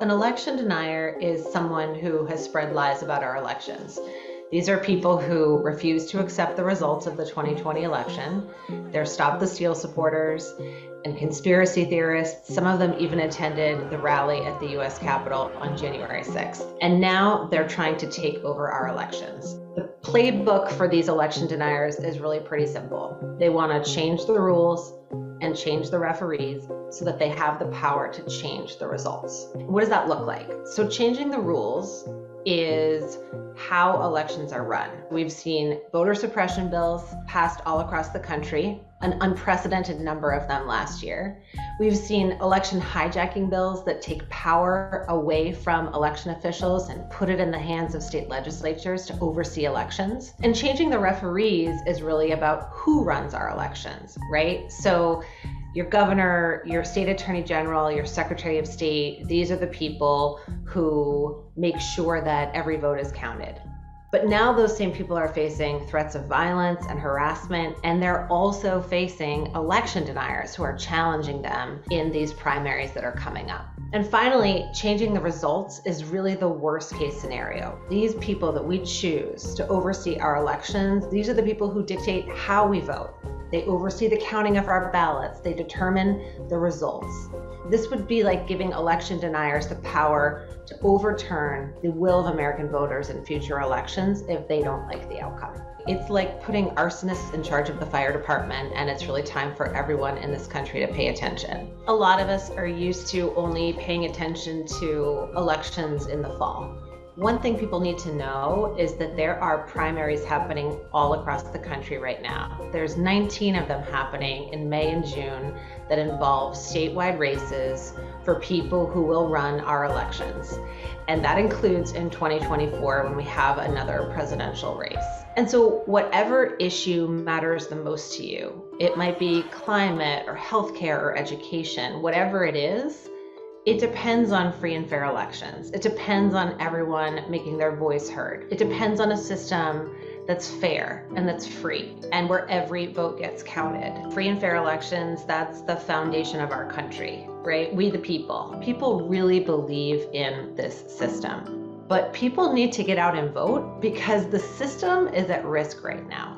An election denier is someone who has spread lies about our elections. These are people who refuse to accept the results of the 2020 election. They're Stop the Steal supporters and conspiracy theorists. Some of them even attended the rally at the US Capitol on January 6th. And now they're trying to take over our elections. The playbook for these election deniers is really pretty simple. They want to change the rules and change the referees so that they have the power to change the results. What does that look like? So changing the rules is how elections are run. We've seen voter suppression bills passed all across the country, an unprecedented number of them last year. We've seen election hijacking bills that take power away from election officials and put it in the hands of state legislatures to oversee elections. And changing the referees is really about who runs our elections, right? So your governor, your state attorney general, your secretary of state, these are the people who make sure that every vote is counted. But now those same people are facing threats of violence and harassment, and they're also facing election deniers who are challenging them in these primaries that are coming up. And finally, changing the results is really the worst case scenario. These people that we choose to oversee our elections, these are the people who dictate how we vote. They oversee the counting of our ballots. They determine the results. This would be like giving election deniers the power to overturn the will of American voters in future elections if they don't like the outcome. It's like putting arsonists in charge of the fire department, and it's really time for everyone in this country to pay attention. A lot of us are used to only paying attention to elections in the fall. One thing people need to know is that there are primaries happening all across the country right now. There's 19 of them happening in May and June that involve statewide races for people who will run our elections. And that includes in 2024 when we have another presidential race. And so whatever issue matters the most to you, it might be climate or healthcare or education, whatever it is, it depends on free and fair elections. It depends on everyone making their voice heard. It depends on a system that's fair and that's free and where every vote gets counted. Free and fair elections, that's the foundation of our country, right? We the people. People really believe in this system. But people need to get out and vote because the system is at risk right now.